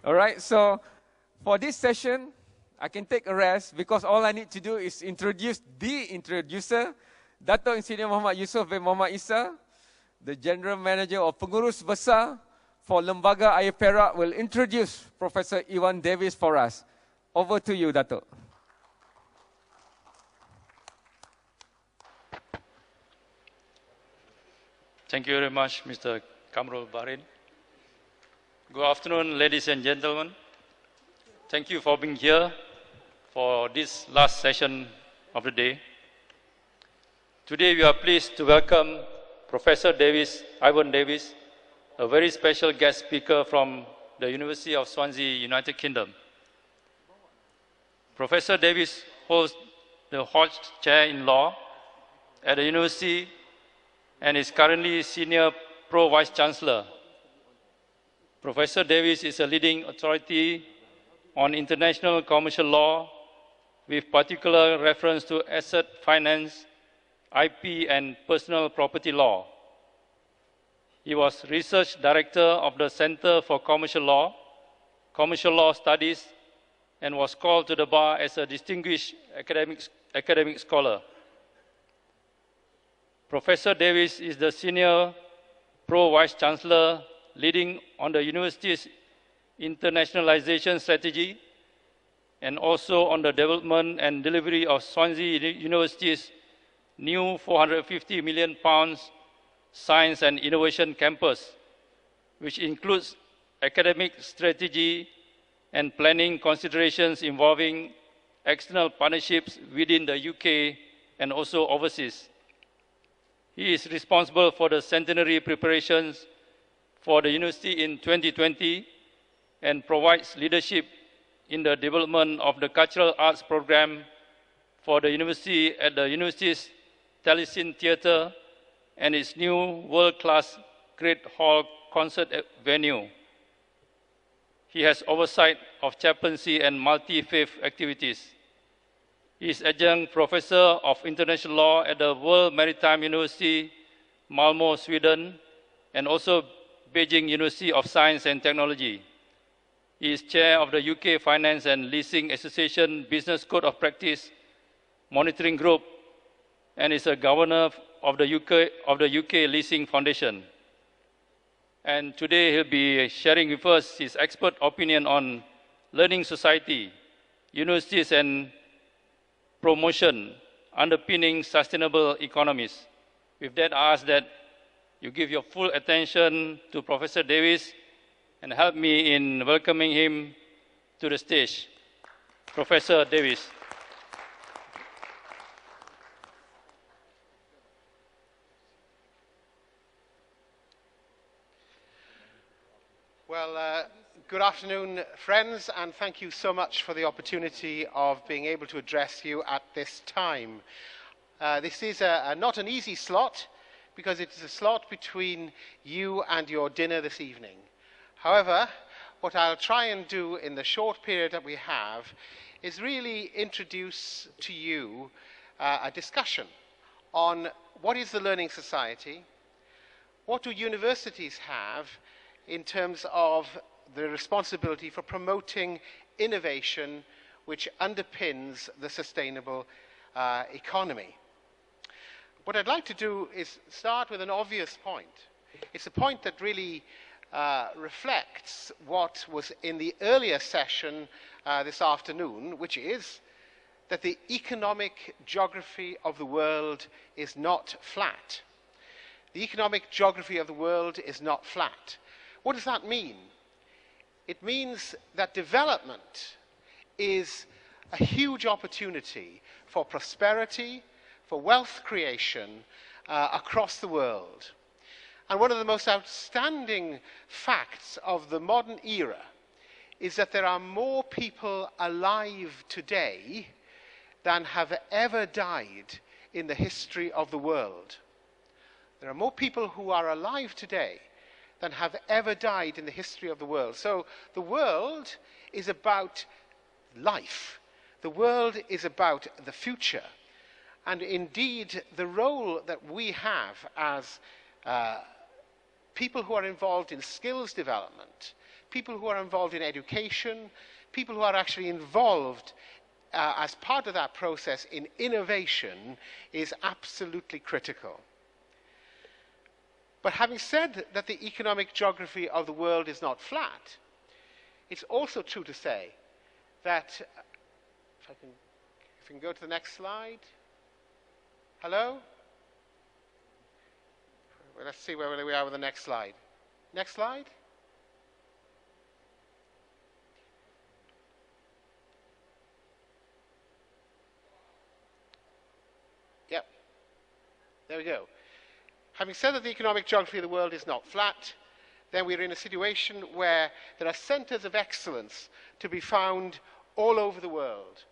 All right, so for this session, I can take a rest because all I need to do is introduce the introducer, Dato' Engineer Muhammad Yusof bin Muhammad Isa, the General Manager of Pengurus Besar for Lembaga Air Perak, will introduce Professor Iwan Davies for us. Over to you, Dato'. Thank you very much, Mr. Kamrul Barin. Good afternoon, ladies and gentlemen. Thank you for being here for this last session of the day. Today, we are pleased to welcome Professor Iwan Davies, a very special guest speaker from the University of Swansea, United Kingdom. Professor Davies holds the Hodge Chair in Law at the University and is currently Senior Pro Vice Chancellor. Professor Davies is a leading authority on international commercial law with particular reference to asset finance, IP, and personal property law. He was Research Director of the Center for Commercial Law Studies, and was called to the bar as a distinguished academic scholar. Professor Davies is the Senior Pro Vice Chancellor leading on the university's internationalization strategy and also on the development and delivery of Swansea University's new £450 million Science and Innovation Campus, which includes academic strategy and planning considerations involving external partnerships within the UK and also overseas. He is responsible for the centenary preparations for the university in 2020 and provides leadership in the development of the cultural arts program for the university at the university's Taliesin Theatre and its new world-class Great Hall concert venue. He has oversight of chaplaincy and multi-faith activities. He is adjunct professor of international law at the World Maritime University, Malmö, Sweden, and also Beijing University of Science and Technology. He is chair of the UK Finance and Leasing Association Business Code of Practice Monitoring Group and is a governor of the UK Leasing Foundation. And today he'll be sharing with us his expert opinion on learning society, universities and promotion underpinning sustainable economies. With that, I ask that you give your full attention to Professor Davies and help me in welcoming him to the stage. Professor Davies. Well, good afternoon, friends, and thank you so much for the opportunity of being able to address you at this time. This is not an easy slot, because it is a slot between you and your dinner this evening. However, what I'll try and do in the short period that we have is really introduce to you a discussion on what is the learning society, what do universities have in terms of the responsibility for promoting innovation which underpins the sustainable economy. What I'd like to do is start with an obvious point. It's a point that really reflects what was in the earlier session this afternoon, which is that the economic geography of the world is not flat. The economic geography of the world is not flat. What does that mean? It means that development is a huge opportunity for prosperity, for wealth creation across the world. And one of the most outstanding facts of the modern era is that there are more people alive today than have ever died in the history of the world. There are more people who are alive today than have ever died in the history of the world. So the world is about life. The world is about the future. And indeed, the role that we have as people who are involved in skills development, people who are involved in education, people who are actually involved as part of that process in innovation is absolutely critical. But having said that the economic geography of the world is not flat, it's also true to say that, if we can go to the next slide. Hello? Well, let's see where we are with the next slide. Next slide. Yep. There we go. Having said that the economic geography of the world is not flat, then we're in a situation where there are centers of excellence to be found all over the world.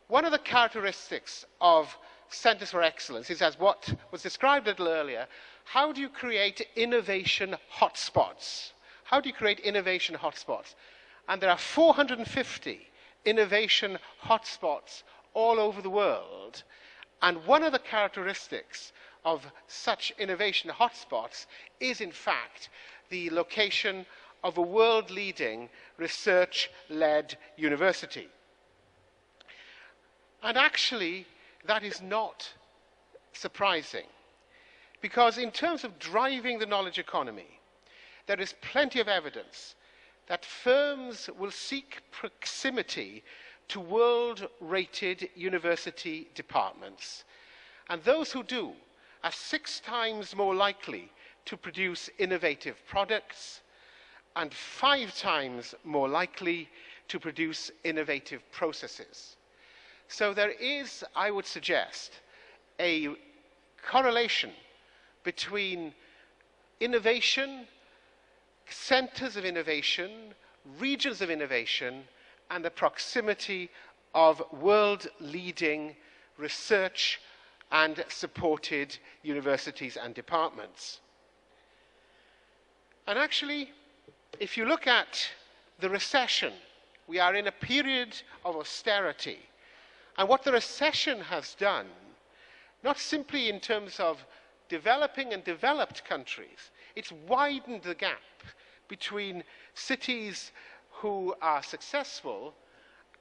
One of the characteristics of centers for excellence is, as what was described a little earlier, how do you create innovation hotspots? How do you create innovation hotspots? And there are 450 innovation hotspots all over the world. And one of the characteristics of such innovation hotspots is, in fact, the location of a world-leading research-led university. And actually, that is not surprising, because in terms of driving the knowledge economy, there is plenty of evidence that firms will seek proximity to world-rated university departments. And those who do are 6 times more likely to produce innovative products and 5 times more likely to produce innovative processes. So there is, I would suggest, a correlation between innovation, centers of innovation, regions of innovation, and the proximity of world-leading research and supported universities and departments. And actually, if you look at the recession, we are in a period of austerity. And what the recession has done, not simply in terms of developing and developed countries, it's widened the gap between cities who are successful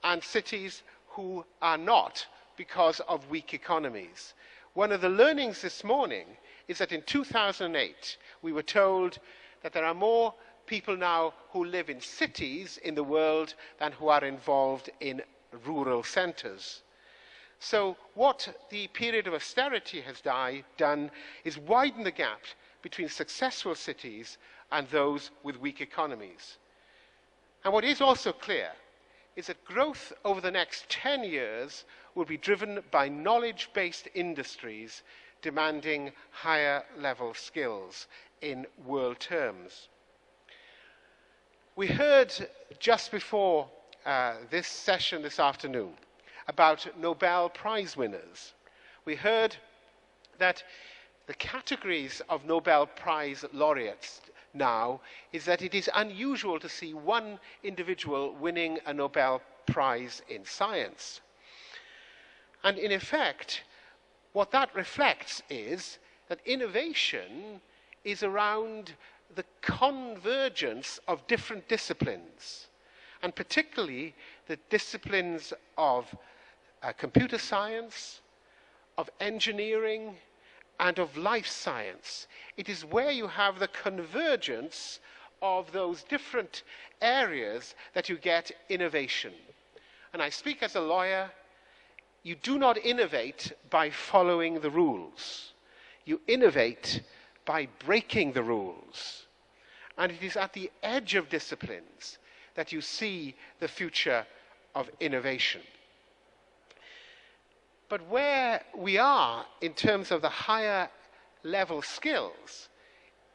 and cities who are not because of weak economies. One of the learnings this morning is that in 2008, we were told that there are more people now who live in cities in the world than who are involved in rural centers. So what the period of austerity has done is widen the gap between successful cities and those with weak economies. And what is also clear is that growth over the next 10 years will be driven by knowledge-based industries demanding higher level skills in world terms. We heard just before this session this afternoon about Nobel Prize winners. We heard that the categories of Nobel Prize laureates now is that it is unusual to see one individual winning a Nobel Prize in science. And in effect, what that reflects is that innovation is around the convergence of different disciplines, and particularly the disciplines of computer science, of engineering, and of life science. It is where you have the convergence of those different areas that you get innovation. And I speak as a lawyer. You do not innovate by following the rules. You innovate by breaking the rules. And it is at the edge of disciplines that you see the future of innovation. But where we are in terms of the higher level skills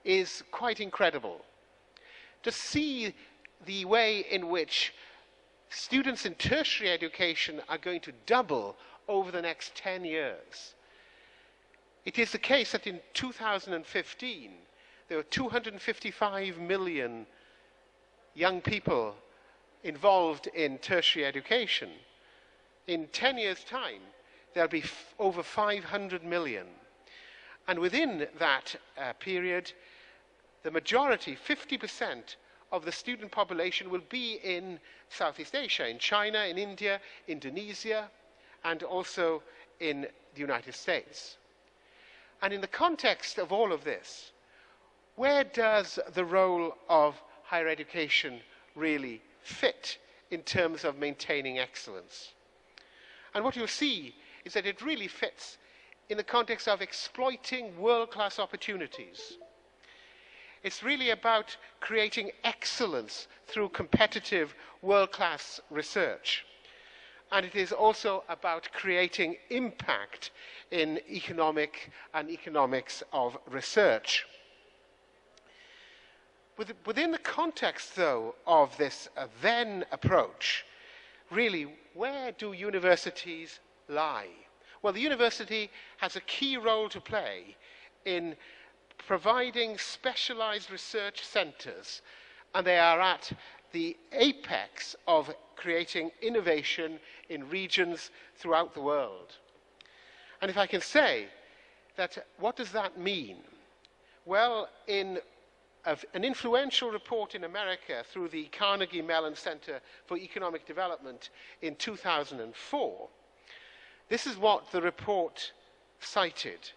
is quite incredible. To see the way in which students in tertiary education are going to double over the next 10 years. It is the case that in 2015, there were 255 million young people involved in tertiary education. In 10 years' time, there'll be over 500 million. And within that period, the majority, 50% of the student population will be in Southeast Asia, in China, in India, Indonesia, and also in the United States. And in the context of all of this, where does the role of higher education really fit in terms of maintaining excellence? And what you'll see is that it really fits in the context of exploiting world-class opportunities. It's really about creating excellence through competitive world-class research. And it is also about creating impact in economics of research. Within the context, though, of this then approach, really, where do universities lie? Well, the university has a key role to play in providing specialized research centers, and they are at the apex of creating innovation in regions throughout the world. And if I can say that, what does that mean? Well, in an influential report in America through the Carnegie Mellon Center for Economic Development in 2004, this is what the report cited,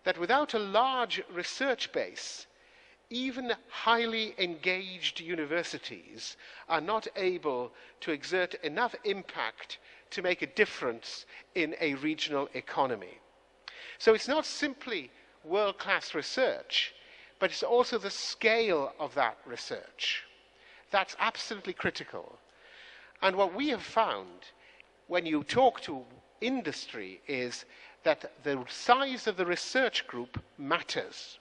that without a large research base, even highly engaged universities are not able to exert enough impact to make a difference in a regional economy. So it's not simply world-class research, but it's also the scale of that research. That's absolutely critical. And what we have found when you talk to industry is that the size of the research group matters.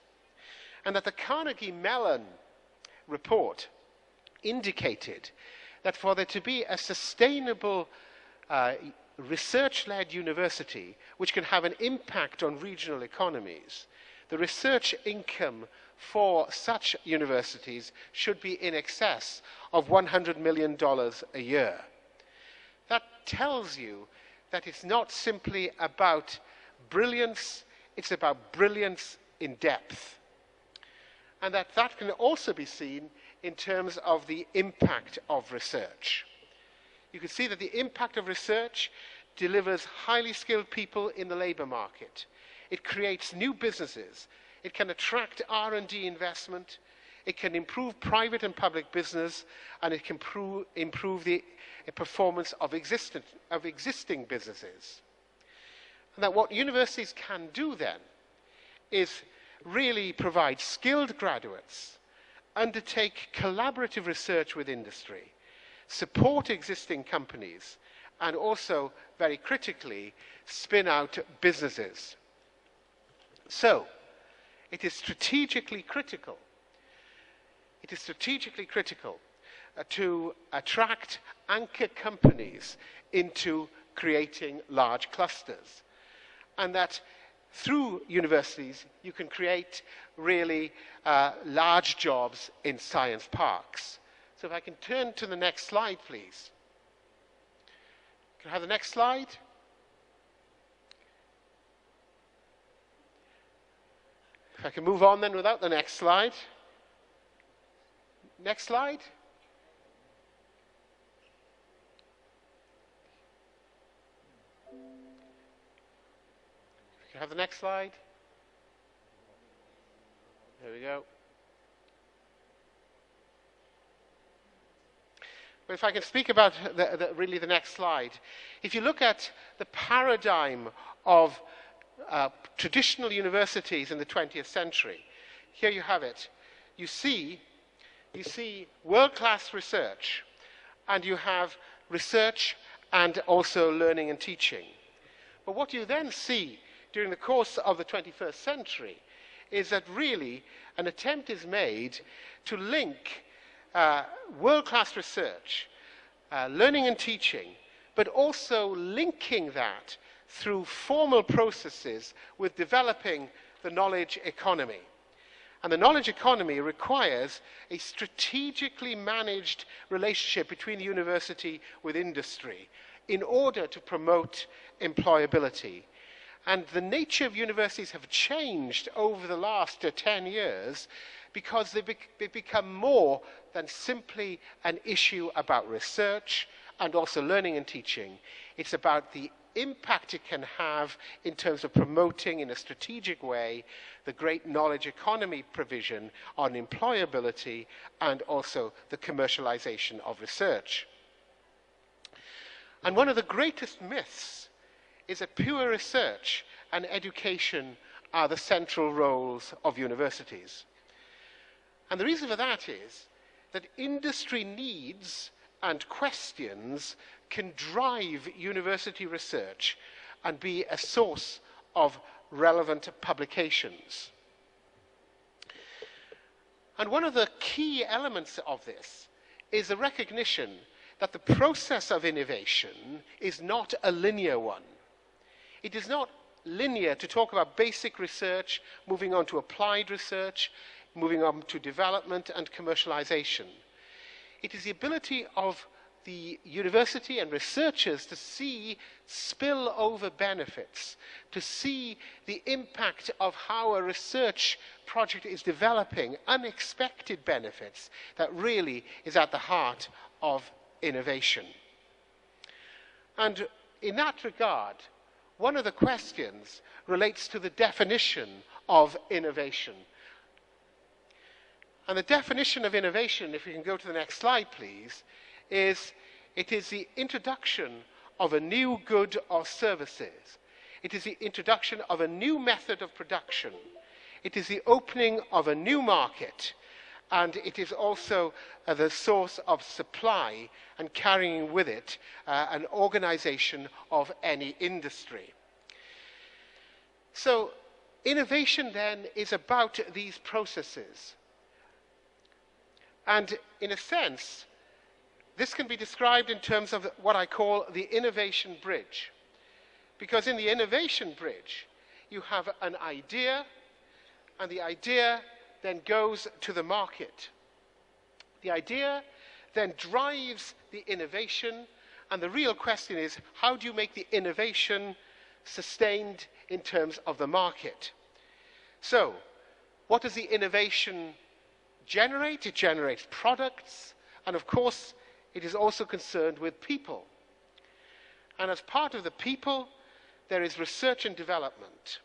And that the Carnegie Mellon report indicated that for there to be a sustainable research-led university which can have an impact on regional economies, the research income for such universities should be in excess of $100 million a year. That tells you that it's not simply about brilliance, it's about brilliance in depth. And that can also be seen in terms of the impact of research. You can see that the impact of research delivers highly skilled people in the labor market. It creates new businesses. It can attract R&D investment. It can improve private and public business, and it can improve the performance of existing businesses. And that what universities can do then is really provide skilled graduates, undertake collaborative research with industry, support existing companies, and also, very critically, spin out businesses. So, it is strategically critical. It is strategically critical to attract anchor companies into creating large clusters. And that through universities, you can create really large jobs in science parks. So if I can turn to the next slide, please. Can I have the next slide? If I can move on then without the next slide. Next slide. Can I have the next slide? There we go. But if I can speak about really the next slide. If you look at the paradigm of traditional universities in the 20th century, here you have it. You see world-class research, and you have research and also learning and teaching. But what you then see during the course of the 21st century is that really an attempt is made to link world-class research, learning and teaching, but also linking that through formal processes with developing the knowledge economy. And the knowledge economy requires a strategically managed relationship between the university with industry in order to promote employability. And the nature of universities have changed over the last 10 years because they become more than simply an issue about research and also learning and teaching. It's about the impact it can have in terms of promoting in a strategic way the great knowledge economy provision on employability and also the commercialization of research. And one of the greatest myths is that pure research and education are the central roles of universities. And the reason for that is that industry needs and questions can drive university research and be a source of relevant publications. And one of the key elements of this is the recognition that the process of innovation is not a linear one. It is not linear to talk about basic research, moving on to applied research, moving on to development and commercialization. It is the ability of the university and researchers to see spillover benefits, to see the impact of how a research project is developing, unexpected benefits that really is at the heart of innovation. And in that regard, one of the questions relates to the definition of innovation. And the definition of innovation, if we can go to the next slide, please, is it is the introduction of a new good or services. It is the introduction of a new method of production. It is the opening of a new market. And it is also the source of supply and carrying with it an organization of any industry. So innovation then is about these processes. And in a sense, this can be described in terms of what I call the innovation bridge. Because in the innovation bridge, you have an idea, and the idea then goes to the market. The idea then drives the innovation, and the real question is, how do you make the innovation sustained in terms of the market? So, what does the innovation generate? It generates products, and of course, it is also concerned with people. And as part of the people, there is research and development.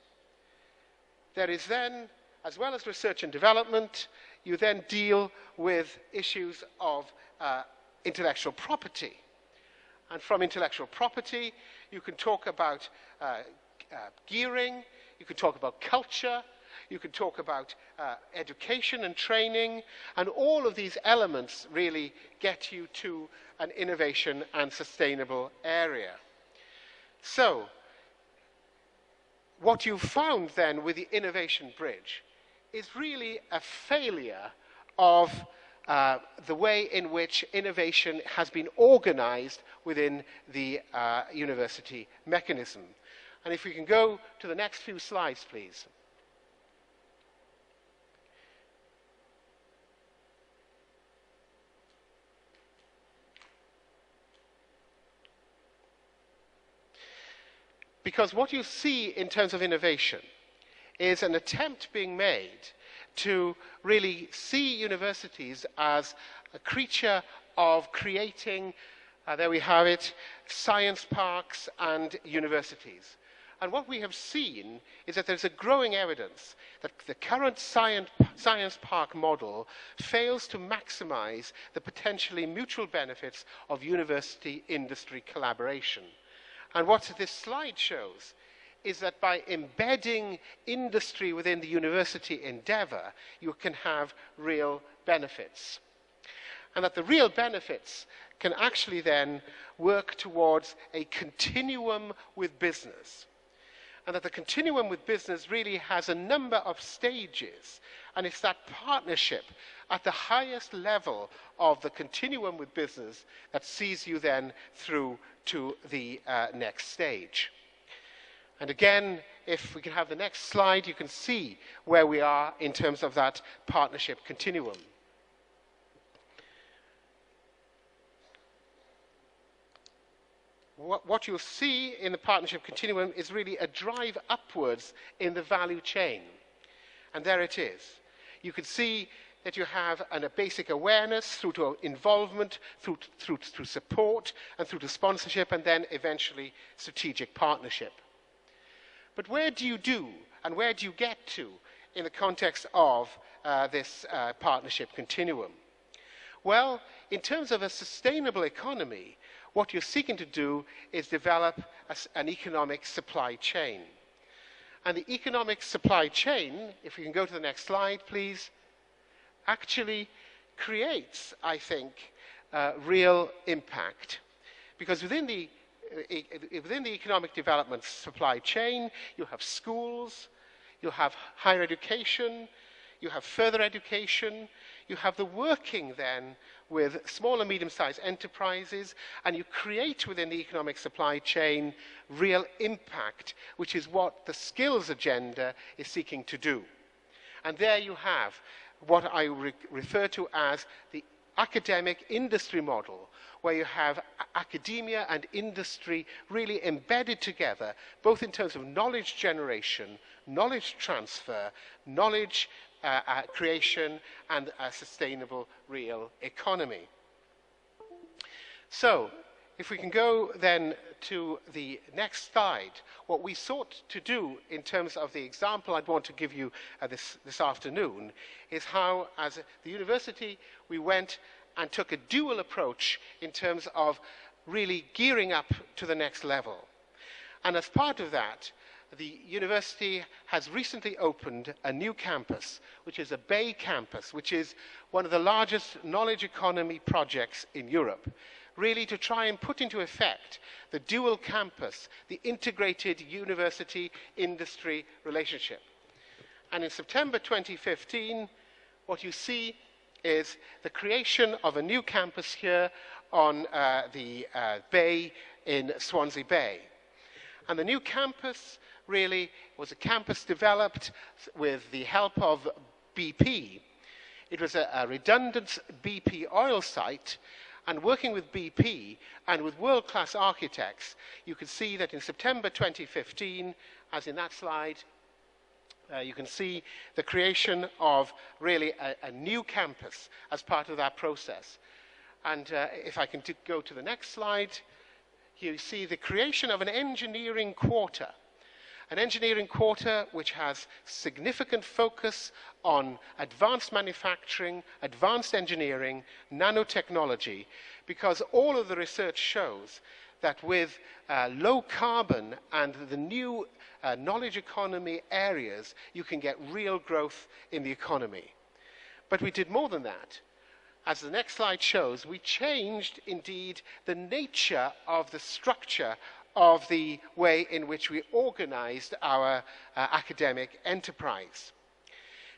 There is then, as well as research and development, you then deal with issues of intellectual property. And from intellectual property, you can talk about gearing, you can talk about culture, you can talk about education and training, and all of these elements really get you to an innovation and sustainable area. So, what you've found then with the innovation bridge is really a failure of the way in which innovation has been organized within the university mechanism. And if we can go to the next few slides, please. Because what you see in terms of innovation is an attempt being made to really see universities as a creature of creating, there we have it, science parks and universities. And what we have seen is that there's a growing evidence that the current science park model fails to maximize the potentially mutual benefits of university-industry collaboration. And what this slide shows is that by embedding industry within the university endeavor, you can have real benefits. And that the real benefits can actually then work towards a continuum with business. And that the continuum with business really has a number of stages. And it's that partnership at the highest level of the continuum with business that sees you then through to the next stage. And again, if we can have the next slide, you can see where we are in terms of that partnership continuum. What you'll see in the partnership continuum is really a drive upwards in the value chain. And there it is. You can see that you have a basic awareness through to involvement, through support, and through to sponsorship, and then eventually strategic partnership. But where do you do, and where do you get to in the context of this partnership continuum? Well, in terms of a sustainable economy, what you're seeking to do is develop an economic supply chain. And the economic supply chain, if we can go to the next slide, please, actually creates, I think, real impact. Because within the economic development supply chain, you have schools, you have higher education, you have further education, you have the working then with small and medium-sized enterprises, and you create within the economic supply chain real impact, which is what the skills agenda is seeking to do. And there you have what I refer to as the academic industry model, where you have academia and industry really embedded together, both in terms of knowledge generation, knowledge transfer, knowledge creation, and a sustainable real economy. So, if we can go then to the next slide, what we sought to do in terms of the example I'd want to give you this afternoon is how, as the university, we went and took a dual approach in terms of really gearing up to the next level. And as part of that, the university has recently opened a new campus, which is a Bay campus, which is one of the largest knowledge economy projects in Europe, really to try and put into effect the dual campus, the integrated university-industry relationship. And in September 2015, what you see is the creation of a new campus here on the bay in Swansea Bay. And the new campus really was a campus developed with the help of BP. It was a redundant BP oil site, and working with BP and with world-class architects, you can see that in September 2015, as in that slide, you can see the creation of really a new campus as part of that process. And if I can go to the next slide, here you see the creation of an engineering quarter. An engineering quarter which has significant focus on advanced manufacturing, advanced engineering, nanotechnology, because all of the research shows that with low carbon and the new knowledge economy areas, you can get real growth in the economy. But we did more than that. As the next slide shows, we changed indeed the nature of the structure of the way in which we organized our academic enterprise.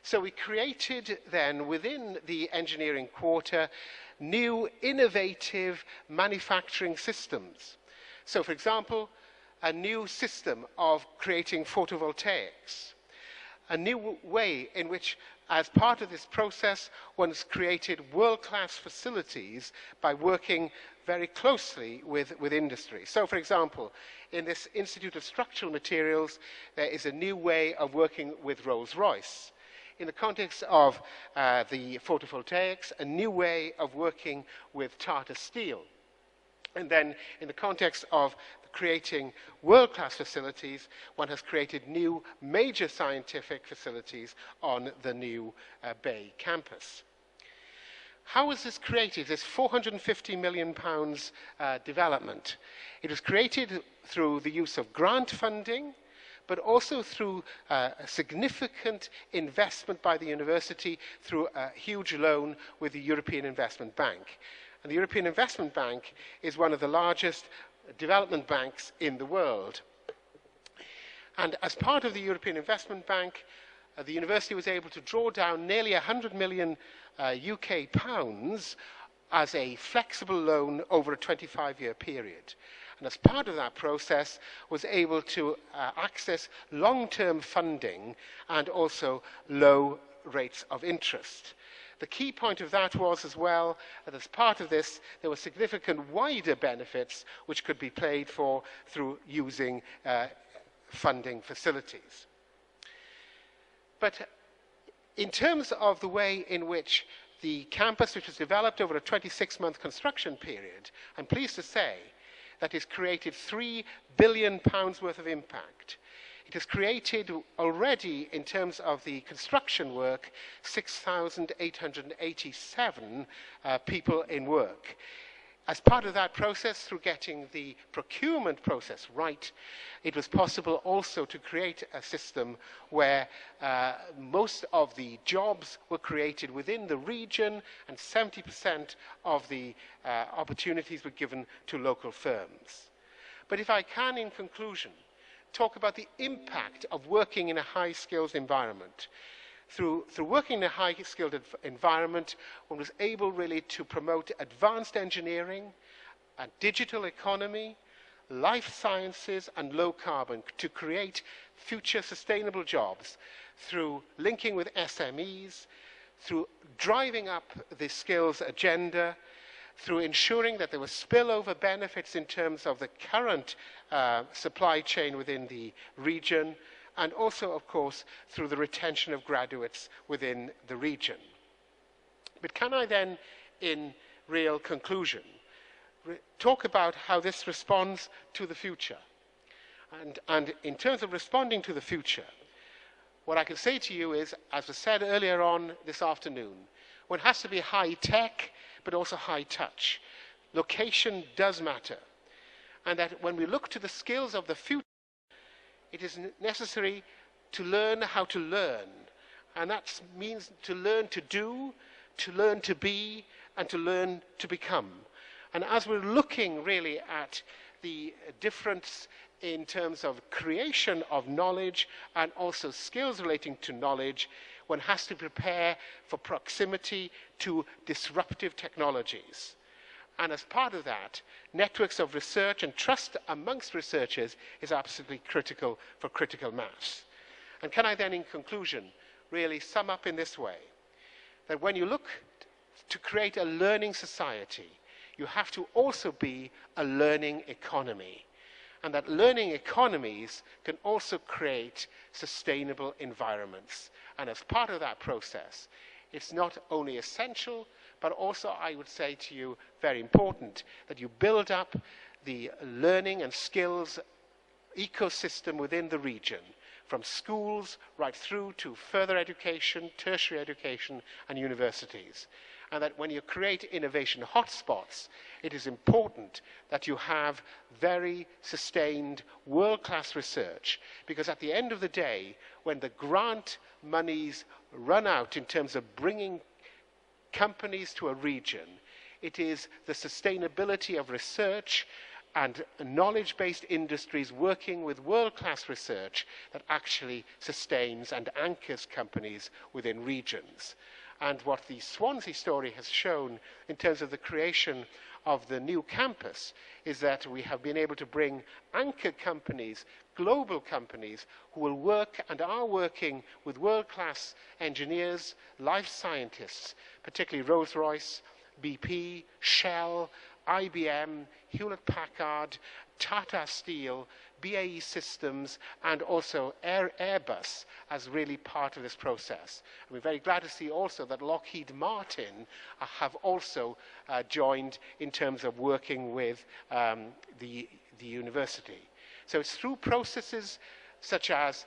So we created then within the engineering quarter new innovative manufacturing systems. So for example, a new system of creating photovoltaics, a new way in which, as part of this process, one's created world-class facilities by working very closely with industry. So, for example, in this Institute of Structural Materials, there is a new way of working with Rolls-Royce. In the context of the photovoltaics, a new way of working with Tata Steel. And then, in the context of creating world-class facilities, one has created new major scientific facilities on the new Bay campus. How was this created, this £450 million development? It was created through the use of grant funding, but also through a significant investment by the university through a huge loan with the European Investment Bank. And the European Investment Bank is one of the largest development banks in the world. And as part of the European Investment Bank, the university was able to draw down nearly 100 million UK pounds as a flexible loan over a 25-year period. And as part of that process, was able to access long-term funding and also low rates of interest. The key point of that was as well that as part of this, there were significant wider benefits which could be paid for through using funding facilities. But In terms of the way in which the campus, which was developed over a 26-month construction period, I'm pleased to say that it's created £3 billion worth of impact. It has created already, in terms of the construction work, 6,887 people in work. As part of that process, through getting the procurement process right, it was possible also to create a system where most of the jobs were created within the region and 70% of the opportunities were given to local firms. But if I can, in conclusion, talk about the impact of working in a high-skills environment. Through working in a high-skilled environment, one was able really to promote advanced engineering, a digital economy, life sciences, and low carbon to create future sustainable jobs through linking with SMEs, through driving up the skills agenda, through ensuring that there were spillover benefits in terms of the current supply chain within the region, and also, of course, through the retention of graduates within the region. But can I then, in real conclusion, talk about how this responds to the future? And in terms of responding to the future, what I can say to you is, as was said earlier on this afternoon, one has to be high-tech, but also high-touch. Location does matter. And that when we look to the skills of the future, it is necessary to learn how to learn. And that means to learn to do, to learn to be, and to learn to become. And as we're looking really at the difference in terms of creation of knowledge and also skills relating to knowledge, one has to prepare for proximity to disruptive technologies. And as part of that, networks of research and trust amongst researchers is absolutely critical for critical mass. And can I then, in conclusion, really sum up in this way, that when you look to create a learning society, you have to also be a learning economy. And that learning economies can also create sustainable environments. And as part of that process, it's not only essential, but also, I would say to you, very important, that you build up the learning and skills ecosystem within the region, from schools right through to further education, tertiary education, and universities. And that when you create innovation hotspots, it is important that you have very sustained world-class research, because at the end of the day, when the grant monies run out in terms of bringing companies to a region, it is the sustainability of research and knowledge-based industries working with world-class research that actually sustains and anchors companies within regions. And what the Swansea story has shown in terms of the creation of the new campus is that we have been able to bring anchor companies, global companies, who will work and are working with world-class engineers, life scientists, particularly Rolls-Royce, BP, Shell, IBM, Hewlett-Packard, Tata Steel, BAE Systems, and also Airbus as really part of this process. And we're very glad to see also that Lockheed Martin have also joined in terms of working with the university. So it's through processes such as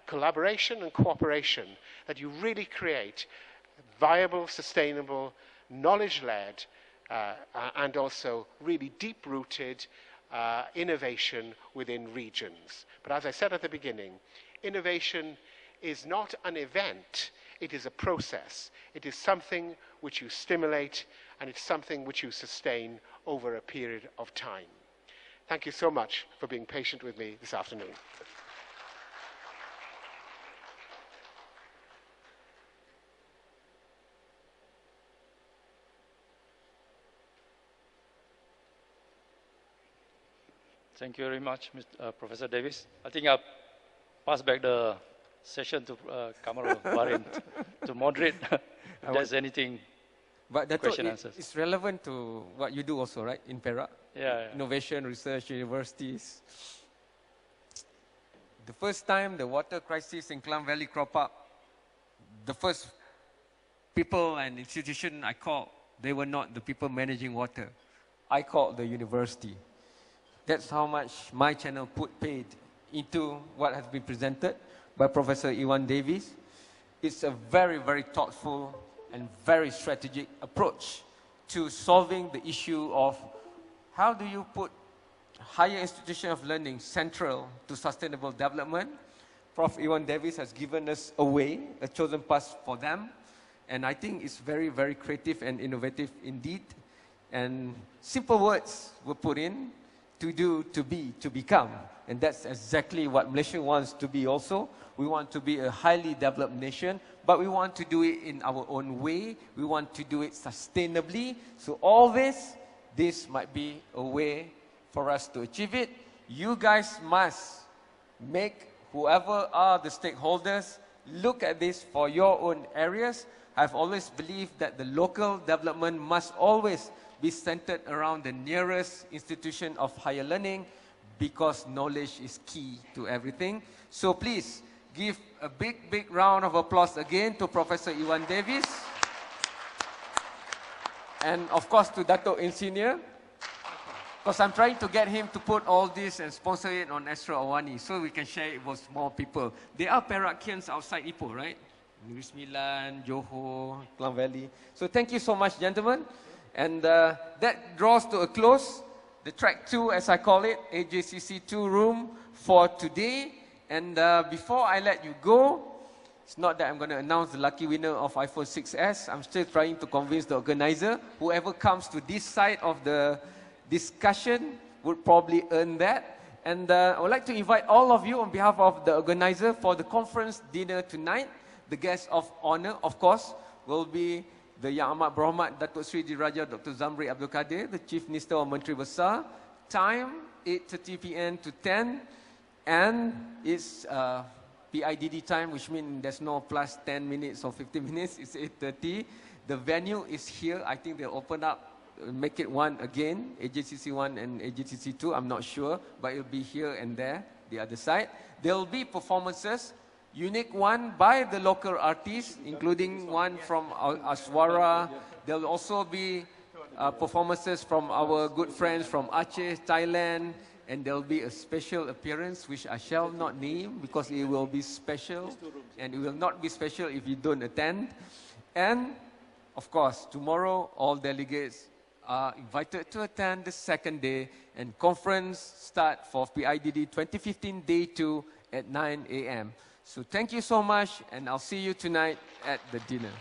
collaboration and cooperation that you really create viable, sustainable, knowledge-led, and also really deep-rooted innovation within regions. But as I said at the beginning, innovation is not an event, it is a process. It is something which you stimulate, and it's something which you sustain over a period of time. Thank you so much for being patient with me this afternoon. Thank you very much, Professor Davies. I think I'll pass back the session to Kamarul Barin to moderate if there's anything. But that question answers. It's relevant to what you do also, right, in Perak? Yeah. Innovation, research, universities. The first time the water crisis in Klang Valley cropped up, the first people and institution I called, they were not the people managing water. I called the university. That's how much my channel paid into what has been presented by Professor Iwan Davies. It's a very, very thoughtful and very strategic approach to solving the issue of how do you put higher institution of learning central to sustainable development. Prof Iwan Davies has given us a way, a chosen path for them. And I think it's very, very creative and innovative indeed. And simple words were put in: to do, to be, to become. And that's exactly what Malaysia wants to be also. We want to be a highly developed nation, but we want to do it in our own way. We want to do it sustainably. So all this might be a way for us to achieve it. You guys must make whoever are the stakeholders look at this for your own areas. I've always believed that the local development must always be centered around the nearest institution of higher learning, because knowledge is key to everything. So please give a big, big round of applause again to Professor Iwan Davies. And of course to Dato' Insinyur, because I'm trying to get him to put all this and sponsor it on Astro Awani so we can share it with more people. There are Perakians outside Ipoh, right? Negeri Sembilan, Johor, Klang Valley. So thank you so much, gentlemen. And that draws to a close the track 2, as I call it, AJCC 2 room for today. And before I let you go, it's not that I'm going to announce the lucky winner of iPhone 6s. I'm still trying to convince the organizer. Whoever comes to this side of the discussion would probably earn that. And I would like to invite all of you on behalf of the organizer for the conference dinner tonight. The guest of honor, of course, will be the Yang Amat Berhormat Datuk Seri Diraja Dr. Zamri Abdul Kadir, the Chief Minister of Menteri Besar. Time, 8:30 p.m. to 10. And it's PIDD time, which means there's no plus 10 minutes or 15 minutes. It's 8:30. The venue is here. I think they'll open up, make it one again, AJCC 1 and AJCC 2. I'm not sure, but it'll be here and there, the other side. There'll be performances, unique one by the local artists, including one from Aswara. There'll also be performances from our good friends from Aceh, Thailand, and there'll be a special appearance which I shall not name because it will be special, and it will not be special if you don't attend. And of course, tomorrow all delegates are invited to attend the second day, and conference start for PIDD 2015 Day 2 at 9 a.m. So thank you so much, and I'll see you tonight at the dinner.